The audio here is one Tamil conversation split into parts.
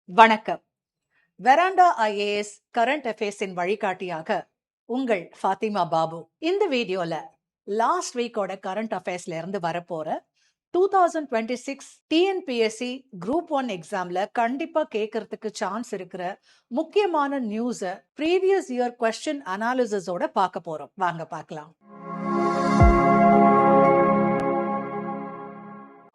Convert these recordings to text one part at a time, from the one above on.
வணக்கம். வெராண்டா ஐஏஎஸ் கரண்ட் அஃபேர்ஸின் வழிகாட்டியாக உங்கள் ஃபாத்திமா பாபு. இந்த வீடியோல லாஸ்ட் வீக்கோட கரண்ட் அஃபேர்ஸ்ல இருந்து வரப்போற 2026 டிஎன்பிஎஸ்சி குரூப் 1 எக்ஸாம்ல கண்டிப்பா கேட்கறதுக்கு சான்ஸ் இருக்கிற முக்கியமான நியூஸ ப்ரீவியஸ் இயர் கொஸ்டின் அனாலிசிஸோட பார்க்க போறோம். வாங்க பார்க்கலாம்.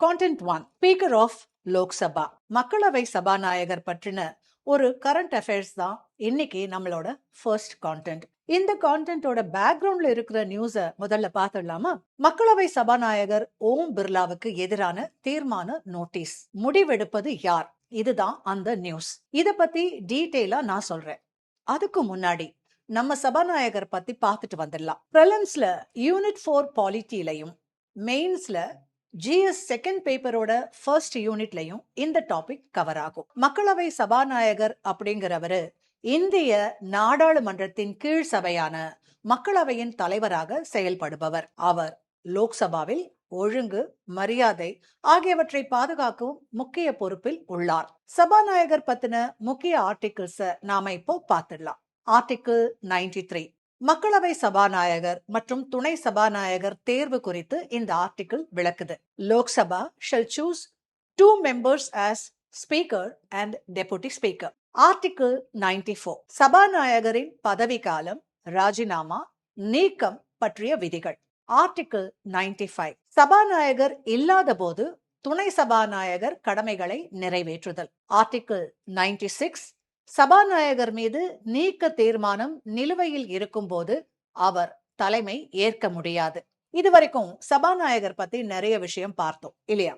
கான்டென்ட் 1. Speaker of Lok Sabha. மக்களவை சபாநாயகர் பற்றின ஒரு கரண்ட் அஃபேர்ஸ் தான் இன்னைக்கு நம்மளோட ஃபர்ஸ்ட் கான்டென்ட். இந்த கான்டென்ட்டோட பேக்ரவுண்ட்ல இருக்கிற நியூஸ முதல்ல பார்த்துடலாமா? மக்களவை சபாநாயகர் ஓம் பிர்லாவுக்கு எதிரான தீர்மான நோட்டீஸ். முடிவெடுப்பது யார்? இதுதான் அந்த நியூஸ். இத பத்தி டீடைலா நான் சொல்றேன். அதுக்கு முன்னாடி நம்ம சபாநாயகர் பத்தி பார்த்துட்டு வந்துடலாம். பிரிலிம்ஸ்ல யூனிட் 4 பாலிட்டிலையும் மெயின்ஸ்ல ஜிஎஸ் செகண்ட் பேப்பரோட ஃபர்ஸ்ட் யூனிட்லையும் இந்த டாபிக் கவர் ஆகும். மக்களவை சபாநாயகர் அப்படிங்கிறவரு இந்திய நாடாளுமன்றத்தின் கீழ் சபையான மக்களவையின் தலைவராக செயல்படுபவர். அவர் லோக்சபாவில் ஒழுங்கு, மரியாதை ஆகியவற்றை பாதுகாக்கும் முக்கிய பொறுப்பில் உள்ளார். சபாநாயகர் பத்தின முக்கிய ஆர்டிகிள்ஸ நாம இப்போ பார்த்துடலாம். ஆர்டிகிள் 93. மக்களவை சபாநாயகர் மற்றும் துணை சபாநாயகர் தேர்வு குறித்து இந்த ஆர்டிகிள் விளக்குது. Lok Sabha shall choose 2 members as speaker and deputy speaker. Article 94. சபாநாயகரின் பதவி காலம், ராஜினாமா, நீக்கம் பற்றிய விதிகள். ஆர்டிகிள் 95. சபாநாயகர் இல்லாத போது துணை சபாநாயகர் கடமைகளை நிறைவேற்றுதல். ஆர்டிகிள் 96. சபாநாயகர் மீது நீக்க தீர்மானம் நிலுவையில் இருக்கும் போது அவர் தலைமை ஏற்க முடியாது. இதுவரைக்கும் சபாநாயகர் பத்தி நிறைய விஷயம் பார்த்தோம் இல்லையா?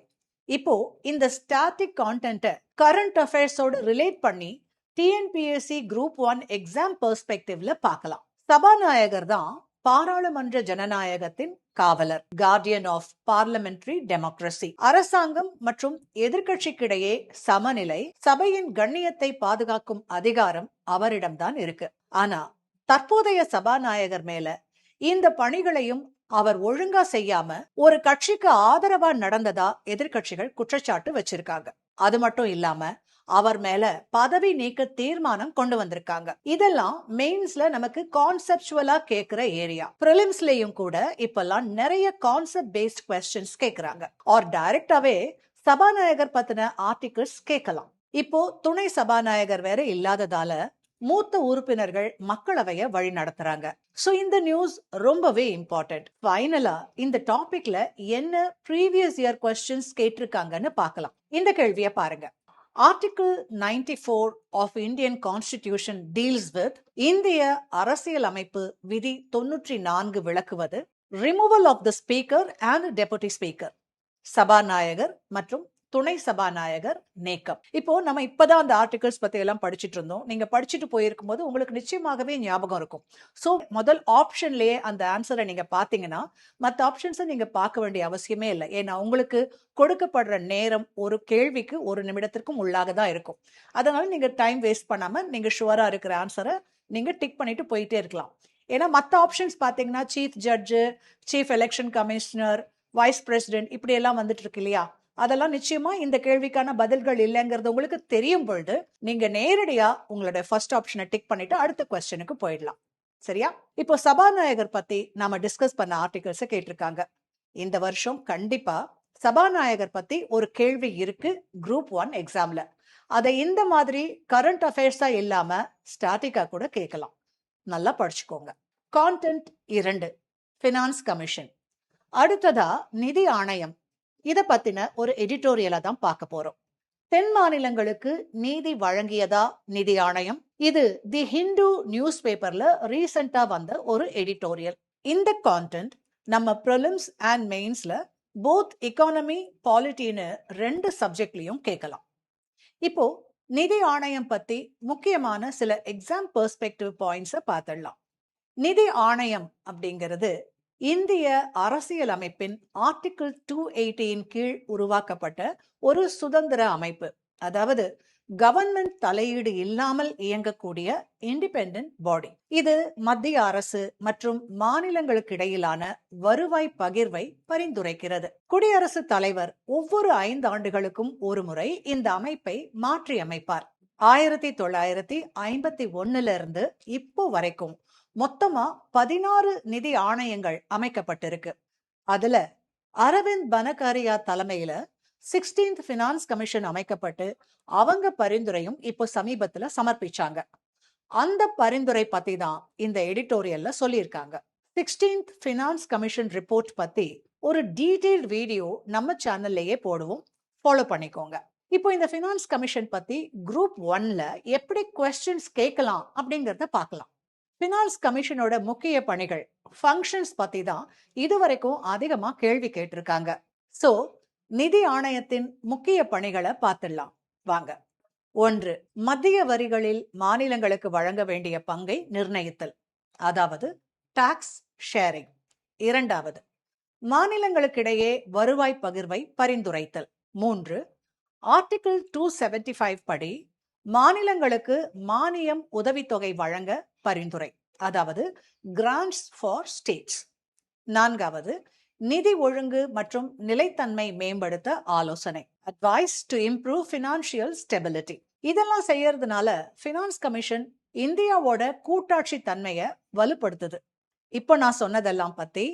இப்போ இந்த ஸ்டாட்டிக் கான்டென்ட் கரண்ட் அஃபேர்ஸோட ரிலேட் பண்ணி டிஎன்பிஎஸ்சி குரூப் 1 எக்ஸாம் பெர்ஸ்பெக்டிவ்ல பார்க்கலாம். சபாநாயகர் தான் பாராளுமன்ற ஜனநாயகத்தின் காவலர், கார்டியன் ஆஃப் பார்லிமெண்டரி டெமோக்ரசி. அரசாங்கம் மற்றும் எதிர்கட்சிக்கிடையே சமநிலை, சபையின் கண்ணியத்தை பாதுகாக்கும் அதிகாரம் அவரிடம்தான் இருக்கு. ஆனா தற்போதைய சபாநாயகர் மேல இந்த பணிகளையும் அவர் ஒழுங்கா செய்யாம ஒரு கட்சிக்கு ஆதரவா நடந்ததா எதிர்கட்சிகள் குற்றச்சாட்டு வச்சிருக்காங்க. அது மட்டும் இல்லாம அவர் மேல பதவி நீக்க தீர்மானம் கொண்டு வந்திருக்காங்க. இதெல்லாம் மெயின்ஸ்ல நமக்கு கான்செப்சுவலா கேக்குற ஏரியா. பிரிலிம்ஸ்லயும் கூட இப்பெல்லாம் நிறைய கான்செப்ட் பேஸ்ட் கொஸ்டின்ஸ் கேக்குறாங்க. ஆர் டைரக்டாவே சபாநாயகர் பத்தின ஆர்டிகிள்ஸ் கேட்கலாம். இப்போ துணை சபாநாயகர் வேற இல்லாததால மூத்த உறுப்பினர்கள் மக்களவைய வழி நடத்துறாங்க. சோ இந்த நியூஸ் ரொம்பவே இம்பார்ட்டன்ட். ஃபைனலா இந்த டாபிக்ல என்ன ப்ரீவியஸ் இயர் கொஸ்டின்ஸ் கேட்டிருக்காங்கன்னு பார்க்கலாம். இந்த கேள்வியை பாருங்க. Article 94 of Indian constitution deals with இந்திய அரசியல் அமைப்பு விதி 94 விளக்குவது removal of the speaker and deputy speaker, சபாநாயகர் மற்றும் துணை சபாநாயகர் நீக்கம். இப்போ நம்ம இப்பதான் அந்த ஆர்டிகிள்ஸ் பத்தி எல்லாம் படிச்சுட்டு இருந்தோம். நீங்க படிச்சுட்டு போயிருக்கும் போது உங்களுக்கு நிச்சயமாகவே ஞாபகம் இருக்கும். சோ முதல் ஆப்ஷன்லயே அந்த ஆன்சரை நீங்க பாத்தீங்கன்னா மற்ற ஆப்ஷன்ஸை நீங்க பார்க்க வேண்டிய அவசியமே இல்லை. ஏன்னா உங்களுக்கு கொடுக்கப்படுற நேரம் ஒரு கேள்விக்கு 1 நிமிடத்திற்கும் உள்ளாக தான் இருக்கும். அதனால நீங்க டைம் வேஸ்ட் பண்ணாம நீங்க ஷுவரா இருக்கிற ஆன்சரை நீங்க டிக் பண்ணிட்டு போயிட்டே இருக்கலாம். ஏன்னா மற்ற ஆப்ஷன்ஸ் பாத்தீங்கன்னா chief judge, chief election commissioner, vice president இப்படி எல்லாம் வந்துட்டு இருக்கு இல்லையா? அதெல்லாம் நிச்சயமா இந்த கேள்விக்கான பதில்கள் இல்லைங்கிறது உங்களுக்கு தெரியும் பொழுது நீங்க நேரடியா உங்களோட ஃபர்ஸ்ட் ஆப்ஷனை டிக் பண்ணிட்டு அடுத்த கொஸ்டினுக்கு போயிடலாம். சரியா? இப்போ சபாநாயகர் பத்தி நாம டிஸ்கஸ் பண்ண ஆர்டிகல்ஸை கேட்டிருக்காங்க. இந்த வருஷம் கண்டிப்பா சபாநாயகர் பத்தி ஒரு கேள்வி இருக்கு குரூப் 1 எக்ஸாம்ல. அதை இந்த மாதிரி கரண்ட் அஃபேர்ஸா இல்லாம ஸ்டாட்டிக்கா கூட கேட்கலாம். நல்லா படிச்சுக்கோங்க. கான்டென்ட் 2. Finance commission. அடுத்ததா நிதி ஆணையம். இத பத்தின ஒரு எடிட்டோரியலா தான் பார்க்க போறோம். தென் மாநிலங்களுக்கு நீதி வழங்கியதா நிதி ஆணையம்? இது தி ஹிந்து நியூஸ் பேப்பர்ல ரீசெண்டா வந்த ஒரு எடிட்டோரியல். இந்த கான்டென்ட் நம்ம பிரிலிம்ஸ் அண்ட் மெயின்ஸ்ல போத் எக்கானமி, பாலிட்டின்னு 2 சப்ஜெக்ட்லயும் கேட்கலாம். இப்போ நிதி ஆணையம் பத்தி முக்கியமான சில எக்ஸாம் பெர்ஸ்பெக்டிவ் பாயிண்ட்ஸை பார்த்துடலாம். நிதி ஆணையம் அப்படிங்கிறது இந்திய அரசியல் அமைப்பின் ஆர்டிகிள் 280 கீழ் உருவாக்கப்பட்ட ஒரு சுதந்திர அமைப்பு. அதாவது கவர்மெண்ட் தலையீடு இல்லாமல் இயங்கக்கூடிய இண்டிபெண்டன்ட் பாடி. இது மத்திய அரசு மற்றும் மாநிலங்களுக்கு இடையிலான வருவாய் பகிர்வை பரிந்துரைக்கிறது. குடியரசுத் தலைவர் ஒவ்வொரு 5 ஆண்டுகளுக்கும் ஒரு முறை இந்த அமைப்பை மாற்றி அமைப்பார். 1951 இருந்து இப்போ வரைக்கும் மொத்தமா 16 நிதி ஆணையங்கள் அமைக்கப்பட்டிருக்கு. அதுல அரவிந்த் பனகாரியா தலைமையில 16th ஃபினான்ஸ் கமிஷன் அமைக்கப்பட்டு அவங்க பரிந்துரையும் இப்போ சமீபத்துல சமர்ப்பிச்சாங்க. அந்த பரிந்துரை பத்தி தான் இந்த எடிட்டோரியல்ல சொல்லியிருக்காங்க. 16th ஃபினான்ஸ் கமிஷன் ரிப்போர்ட் பத்தி ஒரு டீடைல்ட் வீடியோ நம்ம சேனல்லையே போடுவோம், ஃபாலோ பண்ணிக்கோங்க. இப்போ இந்த ஃபினான்ஸ் கமிஷன் பத்தி குரூப் 1ல எப்படி கொஸ்டின்ஸ் கேட்கலாம் அப்படிங்கறத பார்க்கலாம். ஃபினான்ஸ் கமிஷனோட முக்கிய பணிகள், ஃபங்க்ஷன்ஸ் பத்தி தான் இதுவரைக்கும் அதிகமா கேள்வி கேட்டிருக்காங்க. சோ நிதி ஆணையத்தின் முக்கிய பணிகளை பார்த்துடலாம் வாங்க. 1. மத்திய வரிகளில் மாநிலங்களுக்கு வழங்க வேண்டிய பங்கை நிர்ணயித்தல், அதாவது டாக்ஸ் ஷேரிங். 2. மாநிலங்களுக்கிடையே வருவாய் பகிர்வை பரிந்துரைத்தல். 3. ஆர்டிகிள் 275 படி மாநிலங்களுக்கு மானியம் உதவித்தொகை வழங்க பரிந்துரை, அதாவது கிராண்ட்ஸ் ஃபார் ஸ்டேட்ஸ். 4. நிதி ஒழுங்கு மற்றும் நிலைத்தன்மை மேம்படுத்த ஆலோசனை, advice to improve financial stability. இதெல்லாம் செய்யறதுனால ஃபினான்ஸ் கமிஷன் இந்தியாவோட கூட்டாட்சி தன்மையை வலுப்படுத்துது. இப்போ நான் சொன்னதெல்லாம் பத்தி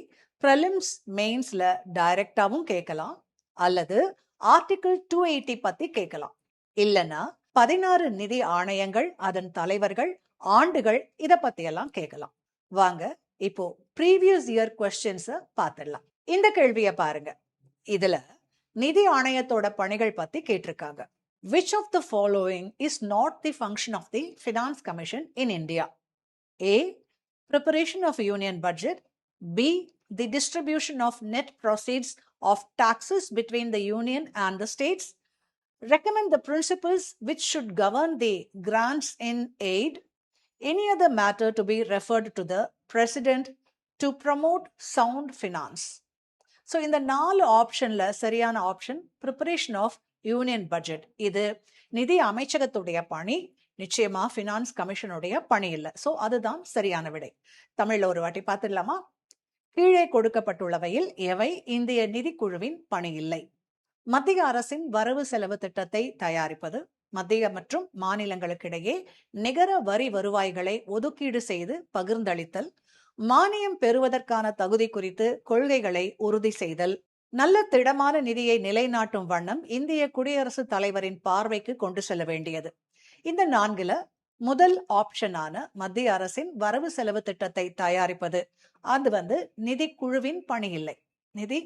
பிரிலிம்ஸ் மெயின்ஸ்ல டைரக்டாவும் கேட்கலாம், அல்லது ஆர்டிகிள் 280 பத்தி கேட்கலாம். இல்லனா 16 நிதி ஆணையங்கள், அதன் தலைவர்கள், ஆண்டுகள், இத பத்தி எல்லாம் கேட்கலாம். வாங்க இப்போ ப்ரீவியஸ் இயர் கொஸ்டின்ஸை பார்த்துடலாம். இந்த கேள்வியை பாருங்க. இதுல நிதி ஆணையத்தோட பணிகள் பத்தி கேட்டிருக்காங்க. Which of the following is not the function of the Finance Commission in India? A. Preparation of union budget. B. The distribution of net proceeds of taxes between the union and the states. Recommend the principles which should govern the grants in aid. Any other matter to be referred to the President to promote sound finance. So இந்த 4 ஆப்ஷன்ல சரியான option preparation of union budget. இது நிதி அமைச்சகத்துடைய பணி, நிச்சயமா ஃபினான்ஸ் கமிஷனுடைய பணி இல்லை. ஸோ அதுதான் சரியான விடை. தமிழ்ல ஒரு வாட்டி பார்த்துடலாமா? கீழே கொடுக்கப்பட்டுள்ளவையில் எவை இந்திய நிதிக்குழுவின் பணி இல்லை? மத்திய அரசின் வரவு செலவு திட்டத்தை தயாரிப்பது, மத்திய மற்றும் மாநிலங்களுக்கிடையே நிகர வரி வருவாய்களை ஒதுக்கீடு செய்து பகிர்ந்தளித்தல், மானியம் பெறுவதற்கான தகுதி குறித்து கொள்கைகளை உறுதி செய்தல், நல்ல திடமான நிதியை நிலைநாட்டும் வண்ணம் இந்திய குடியரசுத் தலைவரின் பார்வைக்கு கொண்டு செல்ல வேண்டியது. இந்த 4ல முதல் ஆப்ஷனான மத்திய அரசின் வரவு செலவு திட்டத்தை தயாரிப்பது, அது நிதி குழுவின் பணி இல்லை, நிதி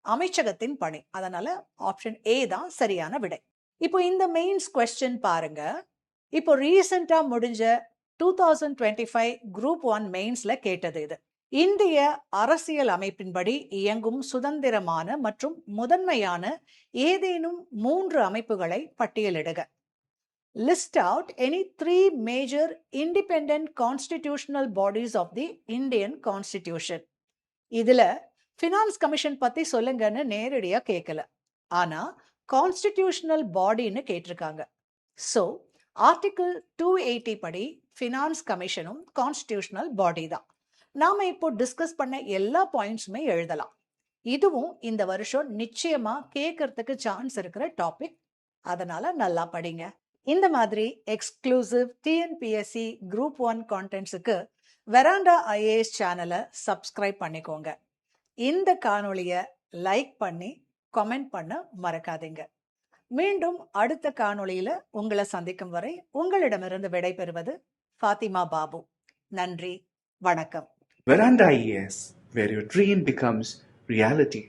அமைச்சகத்தின் பணி. அதனால ஆப்ஷன் ஏ தான் சரியான விடை. இப்போ இந்த மெயின்ஸ் கொஸ்டின் பாருங்க. இப்போ ரீசெண்டா முடிஞ்ச 2025 குரூப் 1 மெயின்ஸ்ல கேட்டது இது. இந்திய அரசியல் அமைப்பின்படி இயங்கும் சுதந்திரமான மற்றும் முதன்மையான ஏதேனும் 3 அமைப்புகளை பட்டியலிடுக. List out any 3 major independent constitutional bodies of the Indian Constitution. இதுல ஃபினான்ஸ் கமிஷன் பத்தி சொல்லுங்கன்னு நேரடியா கேட்கல, ஆனா கான்ஸ்டிடியூஷனல் பாடின்னு கேட்டிருக்காங்க. ஸோ ஆர்டிகிள் 280 படி ஃபினான்ஸ் கமிஷனும் கான்ஸ்டிடியூஷனல் பாடி தான். நாம இப்போ டிஸ்கஸ் பண்ண எல்லா பாயிண்ட்ஸுமே எழுதலாம். இதுவும் இந்த வருஷம் நிச்சயமா கேட்கறதுக்கு சான்ஸ் இருக்கிற டாபிக். அதனால நல்லா படிங்க. இந்த மாதிரி எக்ஸ்க்ளூசிவ் டிஎன்பிஎஸ்சி குரூப் 1 கான்டென்ட்ஸுக்கு வெராண்டா ஐஏஎஸ் சேனலை சப்ஸ்கிரைப் பண்ணிக்கோங்க. இந்த காணொளியை லைக் பண்ணி கமெண்ட் பண்ண மறக்காதீங்க. மீண்டும் அடுத்த காணொளியில உங்களை சந்திக்கும் வரை உங்களிடமிருந்து விடைபெறுவது ஃபாத்திமா பாபு. நன்றி, வணக்கம். Veranda IAS, where your dream becomes reality.